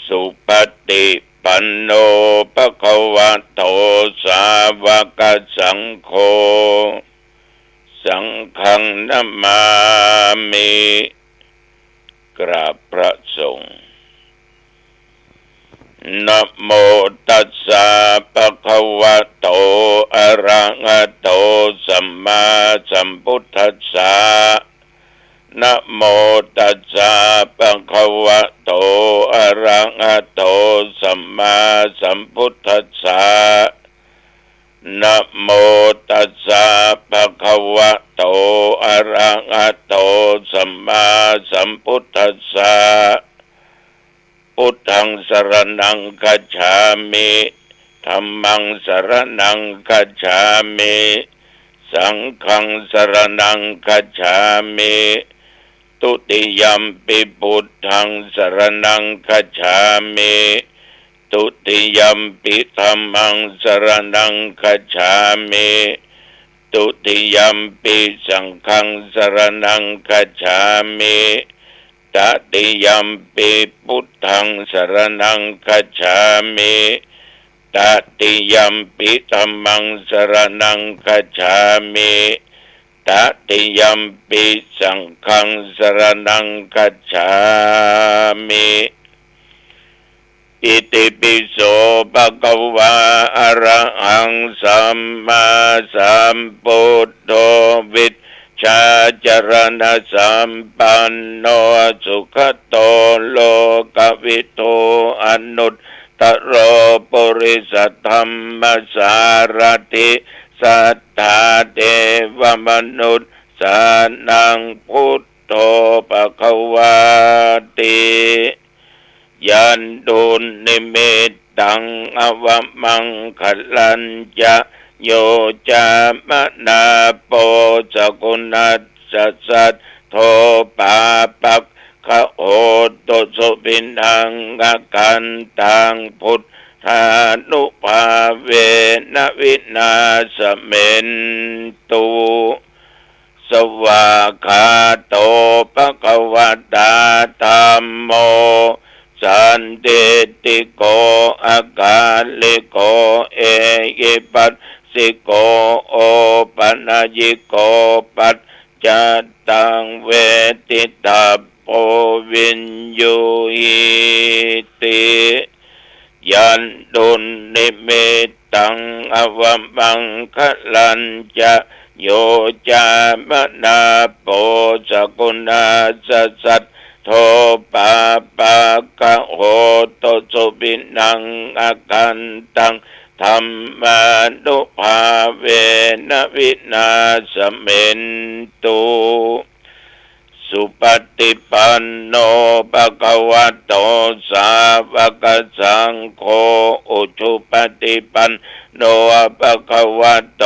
สุปฏิปันโนภควโตสาวกสังโฆสังฆังนัมมามิกราบพระสงฆ์นะโมตัสสะภะคะวะโตอะระหะโตสัมมาสัมพุทธัสสะนะโมตัสสะภะคะวะโตอะระหะโตสัมมาสัมพุทธัสสะนะโมตัสสะภะคะวะโตอะระหะโตสัมมาสัมพุทธัสสะพุทธังสรณังคัจฉามิธัมมังสรณังคัจฉามิสังฆังสรณังคัจฉามิตุติยัมปิพุทธังสรณังคัจฉามิตุติยัมปิธัมมังสรณังคัจฉามิตุติยัมปิสังฆังสรณังคัจฉามิตติยัมปิพุทธังสรณังคัจฉามิตติยัมปิธัมมังสรณังคัจฉามิตติยัมปิสังฆังสรณังคัจฉามิอิติปิโสภะคะวะอะระหังสัมมาสัมพุทโธวิชชาจรณะสัมปันโนสุขโตโลกวิทูอนุตตโรปุริสธัมมสารถิสัทธาเทวมนุษย์สานังพุทโธภควาติยันตุนิมิตตังอวมังคลัญจะโยจามนาโปสกุณัสสัทโทปาปักขโอตุสุปินังอากันตังพุทธานุภาเวนะวินาสเมนตุสวากขาโตภควตาธัมโมสันติติโกอากาลิโกเอหิปัสสิโกโอปัญญิโกปัจจัตตังเวทิตาโพวินยูหิติยันตุนิมิตตังอวมังคลัญจะโยจามนาโปสกุณาสัทโทปาปะกะโหตุสุปินังอากันตังธัมมานุภาเวนะวินาสเมนตุสุปฏิปันโนภควโตสาวกสังโฆอุชุปฏิปันโนภควโต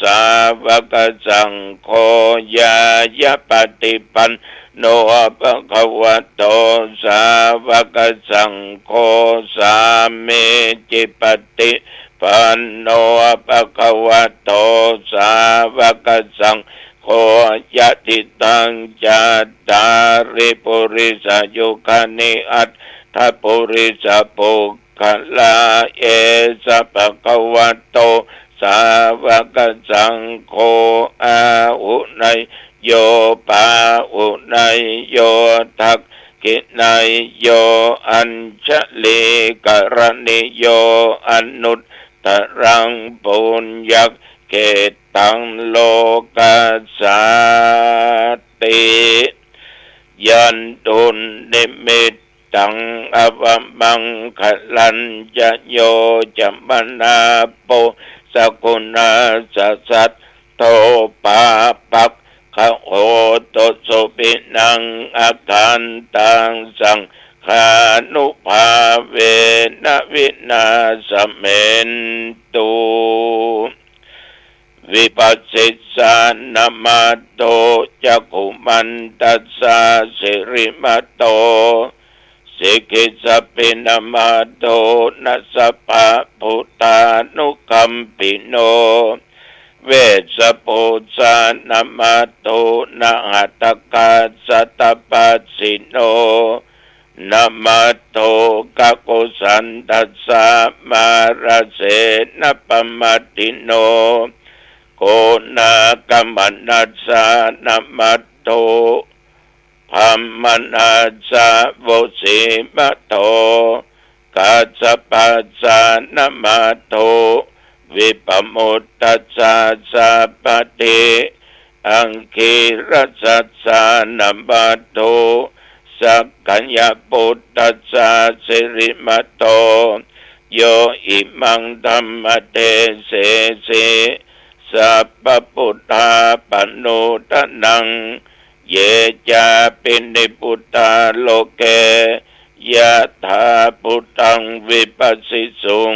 สาวกสังโฆญายปฏิปันโนภควโตสาวกสังโฆสามิจิปฏิปันโนภควโตสาวกสังโฆยะติตังจัตตาริปุริสยุคานิอัตถปุริสปุคคลาเอสะภควโตสาวกสังโฆอาหุนัยโยปาหุนัยโยทักขินัยโยอัญชลีกรณิโยอนุตตรังปุญญักเกตังโลกัสสาติยันตุนิมิตตังอวมังคลัญจะโยจัมนาโปสกุณาสัทโทปาปักขโหตุสุปินังอาการตังสังขานุภาเวนะวินาสเมนตุวิปัสสิสานามาโตจักขุมันตัสสะสิริมาโตสิกิสปินามาโตนัสสะปะพุทธานุคัมปิโนเวสปุสานามาโตนะหัตถกาสัตตปัสสิโน นะมัตโตกะโกสันตัสสะมาราเสนะปมัตติโนโกนากมนัสสะนะมัตโตธัมมนัสสะโวสิมัตโตกัสสะปัสสะนะมัตโตวิปมุตตัสสะสัพพะเทอังคีรัสสัสสะนะมัตโตสักขัญญปุตตัสสะสิริมัตโตโยอิมังธัมมะเทเสสิสัพพพุทธาปโนทนังเยจาปินิพุทธาโลเกยะถาพุทธังวิปัสสิสุง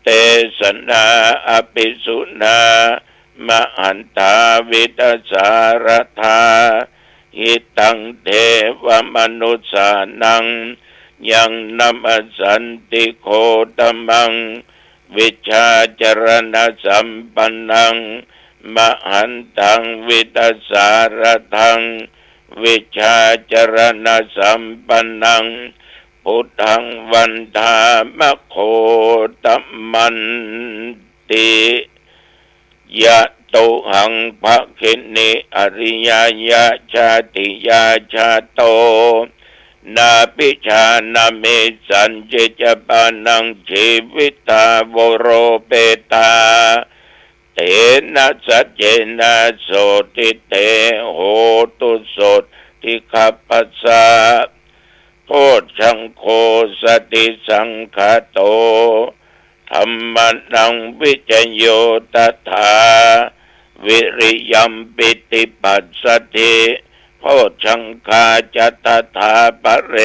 เตสนาอภิสุนามหันตาวิตัสสารธาหิตังเทวมนุสสานังยังนัมสันติโคตมังวิชาจรณะสัมปันนังมหันตังวิตัสสารทังวิชาจรณะสัมปันนังพุทธังวันธามะโคตมันติยะโตหังภะคินิอริยายะชาติยาชาโตนาปิชานามิสัญจิจปานังชีวิตาโวโรเปตาเตนะสัจเจนะโสติเตโหตุโสติขัปปัสสะโพชังโคสติสังคโตธัมมันังวิจโยตถาวิริยัมปิติปัสสติโพชังคาจตถาปะเร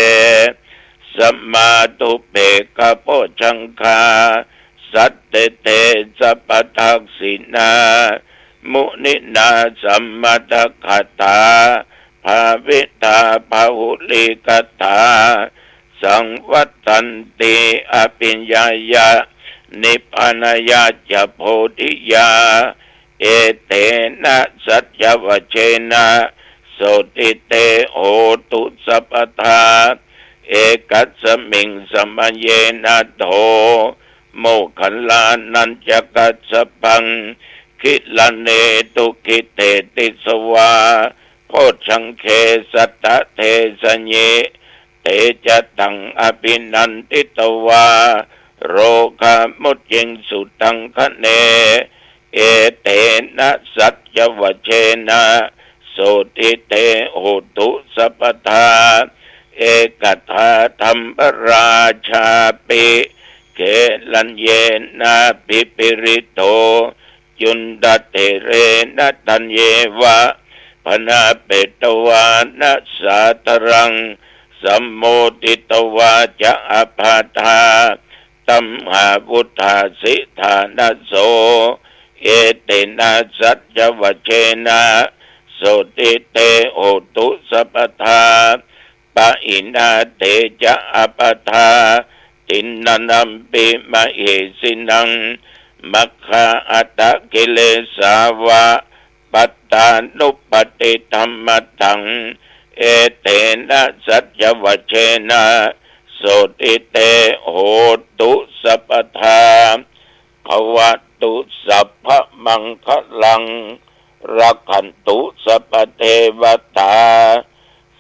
สัมมาตุเปกะโพชังคาสัตเตเตสัพพทักษินามุนินาสัมมาตคตาภาวิตาภาหุลิกตาสังวัตตันติอภิญญายะนิพพานายะจะโพธิยาเอเตนะสัจจวเชนะโสติเตโหตุสัพพทาเอกัสสมิงสมัญเยนะโตโมคัลลานันจะกัสสปังคิลันเนตุกิเตติสวาโพชังเคสัตตะเทสัญเยเตจะตังอภินันติตวาโรคามุจจิงสุตังคะเนเอเตนะสัจจวเชนะโสติเตโหตุสัพพทาเอกทาธรรมราชาปิเกลัญเยนะปิปิริโตจุนดาเตเรนะตัญเยวะพนาเปตวานะสาตรังสัมโมติตวาจะอภาทาตัมหาพุทธาสิธานะโสเอเตนะสัจจวเชนะโสติเตโหตุสัพพทาปะอินาเตจะอปทาตินนัมปิมะเหสินังมัคคาอัตตะกิเลสาวะปัตตานุปติธรรมตังเอเตนะสัจจวเชนะโสติเตโหตุสัพพทาภวตุสัพพมังคลังรักขันตุสัพพเทวตา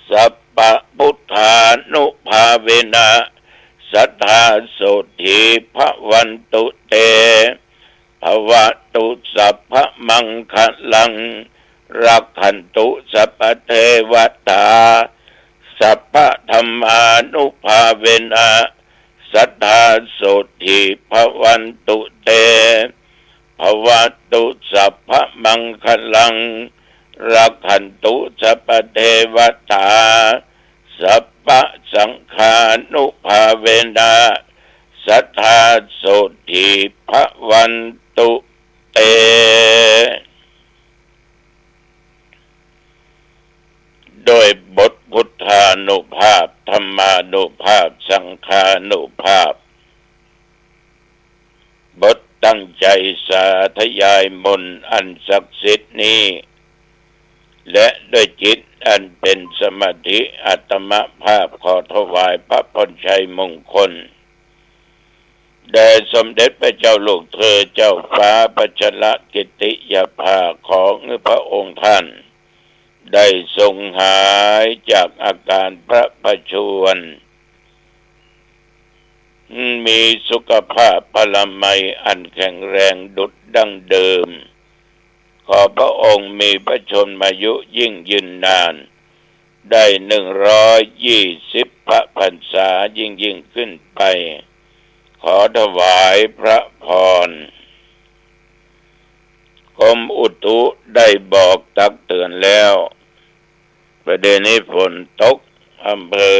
สัพพพุทธานุภาเวนะสัทธาโสติภวันตุเตภวตุสัพพมังคลังรักขันตุสัพพเทวตาสัพพธรรมานุภาเวนะสัทธาโสติภวันตุเตภวตุสัพพมังคลังรักขันตุสัพพเทวตาสัพพสังฆานุภาเวนะสัทธาโสติภวันตุเตโดยบทพุทธานุภาพธรรมานุภาพสังฆานุภาพบทตั้งใจสาธยายมนต์อันศักดิ์สิทธิ์นี้ และด้วยจิตอันเป็นสมาธิอัตมภาพขอถวายพระพรชัยมงคลแด่สมเด็จพระเจ้าลูกเธอเจ้าฟ้าพัชรกิติยภาของพระองค์ท่านได้ทรงหายจากอาการพระประชวรมีสุขภาพพลามัยอันแข็งแรงดุจดั้งเดิมขอพระองค์มีพระชนมายุยิ่งยืนนานได้120 พระพรรษายิ่งขึ้นไปขอถวายพระพรกรมอุตุได้บอกตักเตือนแล้วประเดี๋ยวนี้ฝนตกอำเภอ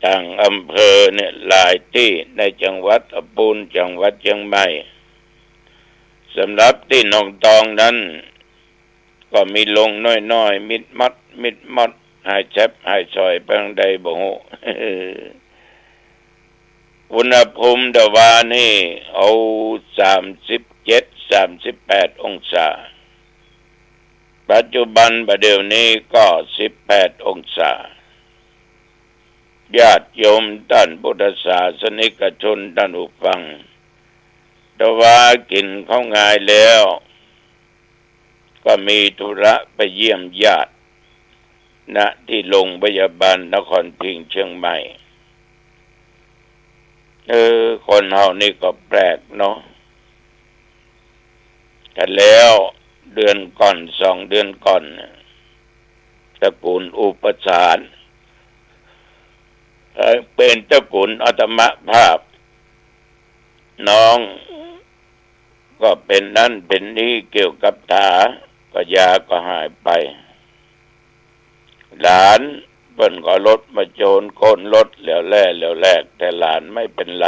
ต่างอำเภอเนี่ยหลายที่ในจังหวัดอุบลจังหวัดเชียงใหม่สำหรับที่หนองตองนั้นก็มีลงน้อยๆมิดมัดหายแฉบหายซอยไปทางใดบ่ฮู้ อุณหภูมิตะวันนี่เอา37-38 องศาปัจจุบันประเดี๋ยวนี้ก็18 องศาญาติโยมท่านพุทธศาสนิกชนท่านผู้ฟังตะวันกินข้าวงายแล้วก็มีธุระไปเยี่ยมญาติณที่โรงพยาบาลนครพิงค์เชียงใหม่คนเฮานี่ก็แปลกเนาะกันแล้วเดือนก่อน2 เดือนก่อนตระกูลอุปสารเป็นตระกูลอัตมภาพน้องก็เป็นนั่นเป็นนี่เกี่ยวกับตาก็ยาก็หายไปหลานเพิ่นก็รถมาโจรโค่นรถแล้วแลกแต่หลานไม่เป็นไร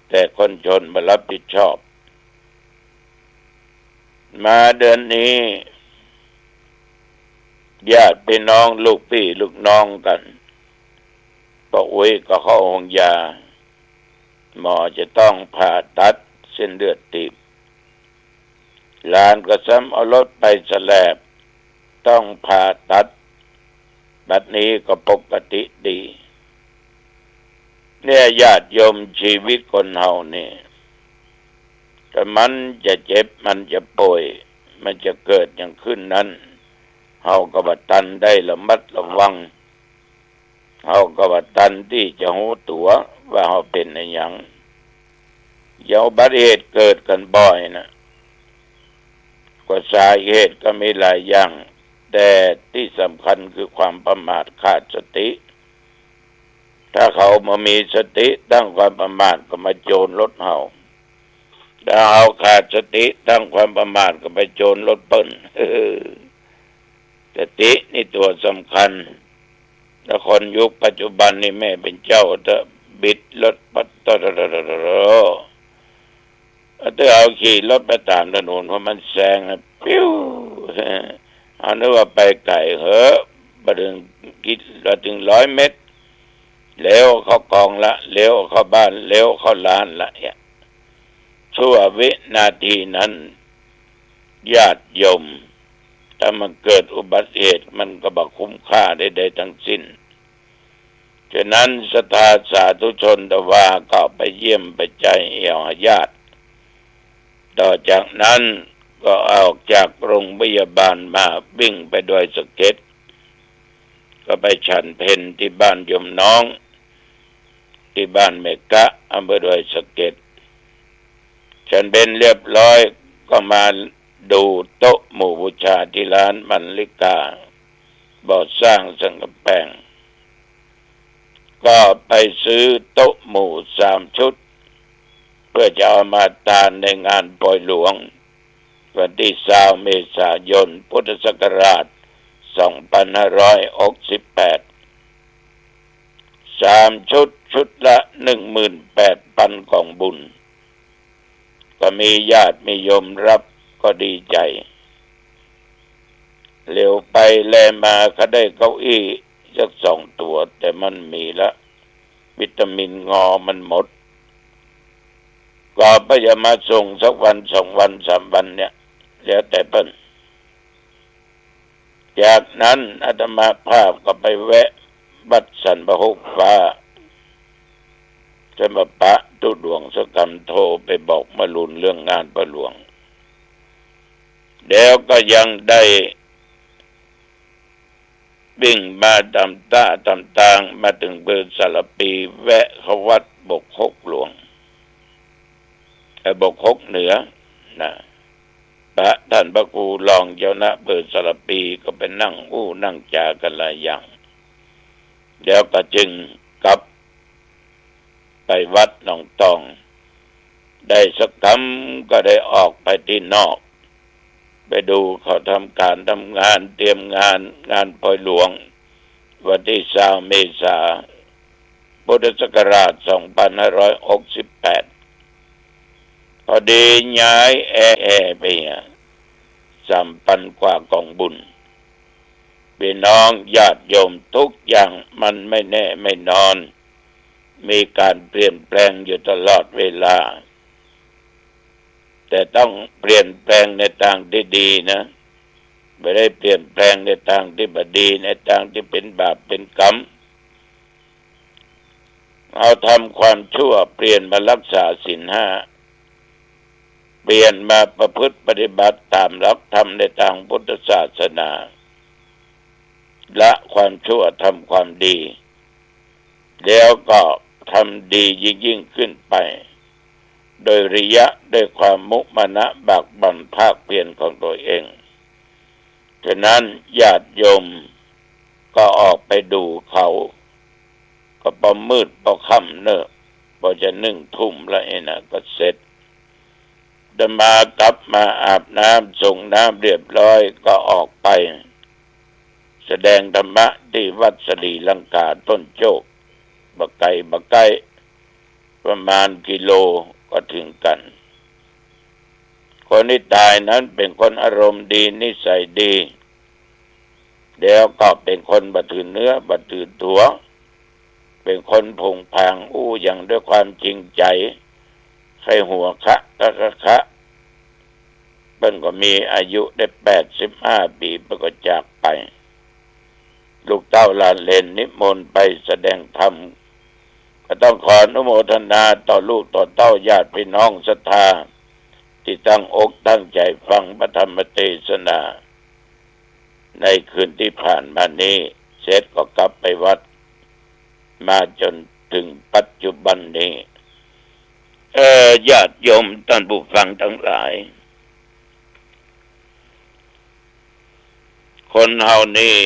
แต่คนชนมารับผิดชอบมาเดือนนี้ญาติพี่น้องลูกพี่ลูกน้องกันก็ก็เข้าห้องยาหมอจะต้องผ่าตัดเส้นเลือดตีบหลานก็ซ้ำเอารถไปแสลบต้องผ่าตัดบัดนี้ก็ปกติดีเนี่ยญาติโยมชีวิตคนเฮานี่แต่มันจะเจ็บมันจะป่วยมันจะเกิดอย่างขึ้นนั้นเฮาก็บ่ทันได้ระมัดระวังเฮาก็บ่ทันที่จะรู้ตัวว่าเฮาเป็นอะไรหยังอุบัติเหตุเกิดกันบ่อยนะก็สาเหตุก็มีหลายอย่างแต่ที่สำคัญคือความประมาทขาดสติถ้าเขามามีสติตั้งความประมาทก็มาโจรรถเฮาถ้าเอาขาดสติตั้งความประมาทก็ไปโจรรถเปิ้นสตินี่ตัวสำคัญถ้าคนยุคปัจจุบันนี่แม่เป็นเจ้าจะบิดรถปัดถ้าเอาขี่รถไปตามถนนเพราะมันแซงปิ้วเอานึกว่าไปไกลเหอะบ่ถึงกิโลถึง100 เมตรแล้วเข้ากองละเลี้ยวเข้าบ้านเลี้ยวเข้าร้านละเนี่ยชั่ววินาทีนั้นญาติโยมถ้ามันเกิดอุบัติเหตุมันก็บ่คุ้มค่าใดๆทั้งสิ้นฉะนั้นศรัทธาสาธุชนตะว่าก็ไปเยี่ยมไปใจเอี่ยวญาติต่อจากนั้นก็ออกจากโรงพยาบาลมาวิ่งไปด้วยสเก็ตก็ไปฉันเพลที่บ้านโยมน้องที่บ้านเมกะอำเภอดอยสะเก็ดฉันเป็นเรียบร้อยก็มาดูโต๊ะหมู่บูชาที่ร้านมันลิกาบ่อสร้างสังกำแพงก็ไปซื้อโต๊ะหมู่3 ชุดเพื่อจะเอามาทานในงานปล่อยหลวงวันที่20 เมษายนพุทธศักราช2568 3 ชุดชุดละ 18,000 ของบุญก็มีญาติมีโยมรับก็ดีใจเร็วไปแลมาก็ได้เก้าอี้สัก2 ตัวแต่มันมีละวิตามินงอมันหมดก็ไปจะมาส่งสักวัน2 วัน3 วันเนี่ยแล้วแต่เปิ้น จากนั้นอาตมาภาพก็ไปแวะวัดสันปะหกฟ้าจะมาปะตุดวงสกรรมโทรไปบอกมาลุนเรื่องงานประหลวงแล้วก็ยังได้วิ่งมาตามทางมาถึงเบอร์สารปีแวะเขาวัดบกฮกหลวงบกฮกเหนือนะพระท่านพระครูรองเจ้าณเบอร์สารปีก็ไปนั่งนั่งจากันหลายอย่างแล้วก็จึงกลับไปวัดหนองตองได้สักคำก็ได้ออกไปที่นอกไปดูเขาทำการทำงานเตรียมงานปล่อยหลวงวันที่20 เมษายนพุทธศักราช2568พอดีย้ายแอไป3,000 กว่ากองบุญพี่น้องญาติโยมทุกอย่างมันไม่แน่ไม่นอนมีการเปลี่ยนแปลงอยู่ตลอดเวลาแต่ต้องเปลี่ยนแปลงในทางที่ดีนะไม่ได้เปลี่ยนแปลงในทางที่ไม่ดีในทางที่เป็นบาปเป็นกรรมเอาทำความชั่วเปลี่ยนมารักษาศีล 5เปลี่ยนมาประพฤติปฏิบัติตามหลักธรรมในทางพุทธศาสนาละความชั่วทำความดีแล้วก็ทำดียิ่งขึ้นไปโดยริยะด้วยความมุมานะบากบั่นภาคเพียรของตัวเองฉะนั้นญาติโยมก็ออกไปดูเขาก็พอมืดพอค่ำเนอะพอจะ1 ทุ่มแล้วนะก็เสร็จเดินมากลับมาอาบน้ำส่งน้ำเรียบร้อยก็ออกไปแสดงธรรมะที่วัดศรีลังกาต้นโจกบักไก่ประมาณกิโลก็ถึงกันคนที่ตายนั้นเป็นคนอารมณ์ดีนิสัยดีแล้วก็เป็นคนบัถือเนื้อบัถือตัวเป็นคนผงผางอย่างด้วยความจริงใจใครหัวคะเป็นก็มีอายุได้85 ปีประก็จากไปลูกเต้าหลานเหลนนิมนต์ไปแสดงธรรมก็ต้องขออนุโมทนาต่อลูกต่อเต้าญาติพี่น้องศรัทธาที่ตั้งอกตั้งใจฟังพระธรรมเทศนาในคืนที่ผ่านมานี้เสร็จก็กลับไปวัดมาจนถึงปัจจุบันนี้ญาติโยมท่านผู้ฟังทั้งหลายคนเฮานี่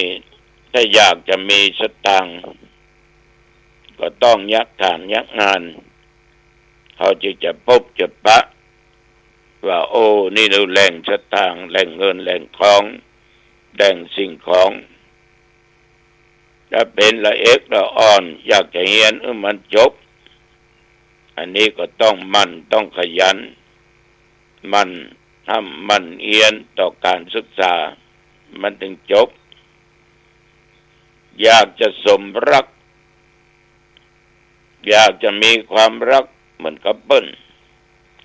ถ้าอยากจะมีสตางค์ก็ต้องยักฐานยักงานเขาจึงจะพบจะปะว่านี่เราแหล่งสตางค์แหล่งเงินแหล่งทองแหล่งสิ่งของถ้าเป็นละเอียดละอ่อนอยากจะเรียนมันจบอันนี้ก็ต้องมันต้องขยันมันทำมันเอียนต่อการศึกษามันถึงจบอยากจะสมรักอยากจะมีความรักเหมือนกับเปิ้ล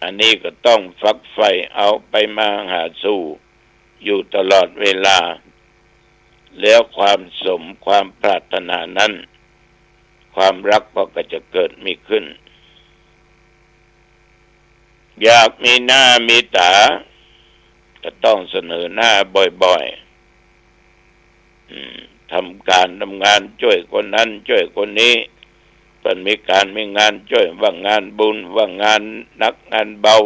อันนี้ก็ต้องฝักใฝ่เอาไปมาหาสู่อยู่ตลอดเวลาแล้วความสมความปรารถนานั้นความรักก็จะเกิดมีขึ้นอยากมีหน้ามีตาก็ต้องเสนอหน้าบ่อยๆทำการทำงานช่วยคนนั้นช่วยคนนี้เป็นมีการมีงานช่วยว่างานบุญว่างานหนักงานเบา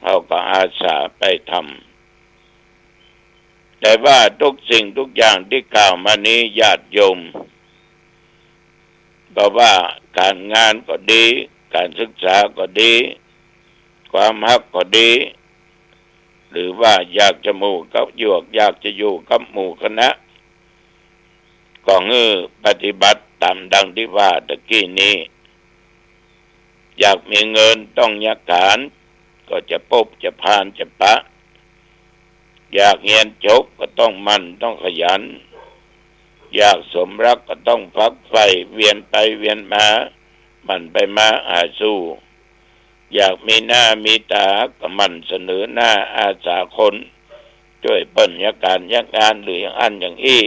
เขาก็อาสาไปทำแต่ว่าทุกสิ่งทุกอย่างที่กล่าวมานี้ญาติโยมบอกว่าการงานก็ดีการศึกษาก็ดีความฮักก็ดีหรือว่าอยากจะหมู่กับอยากจะอยู่กับหมู่คณะก็ปฏิบัติตามดังที่ว่าตะกี้นี้อยากมีเงินต้องยักฐานก็จะพบจะพานจะปะอยากเรียนจบก็ต้องมันต้องขยันอยากสมรักก็ต้องฝักใฝ่เวียนไปเวียนมามันไปมาอาสู้อยากมีหน้ามีตาก็มันเสนอหน้าอาสาคน ช่วยเปิ้นยักการยักงานหรืออย่างอันอย่างอี้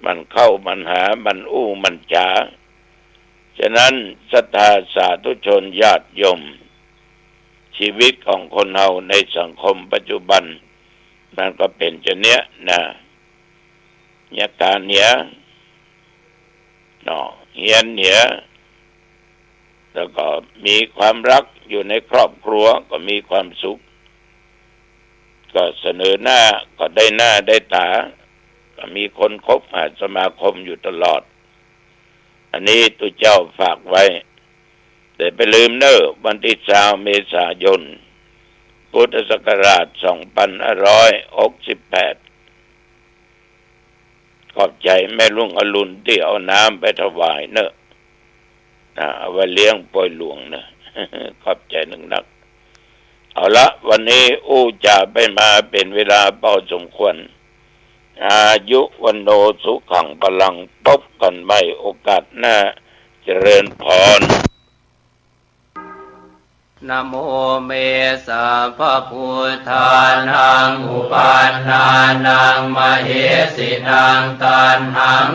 มันเข้ามันหามันอู้มันจ๋าฉะนั้นศรัทธาสาธุชนญาติโยมชีวิตของคนเฮาในสังคมปัจจุบันมันก็เป็นจะเนี้ยนะยักการเนี้ยเฮียนเนียแล้วก็มีความรักอยู่ในครอบครัวก็มีความสุขก็เสนอหน้าก็ได้หน้าได้ตาก็มีคนคบหาสมาคมอยู่ตลอดอันนี้ตุเจ้าฝากไว้แต่ไปลืมเนอะวันที่20 เมษายนพุทธศักราช2568ขอบใจแม่ลุงอรุณที่เอาน้ำไปถวายเนอะเอาไว้เลี้ยงป่วยหลวงนะ ขอบใจนักเอาละวันนี้อู้จะไปมาเป็นเวลาพอสมควรอายุวันโนสุขังพลังพบกันใหม่โอกาสหน้าเจริญพรนะโมเมสัพพพุทธานังอุปัฏฐานังมเหสินังตันหัง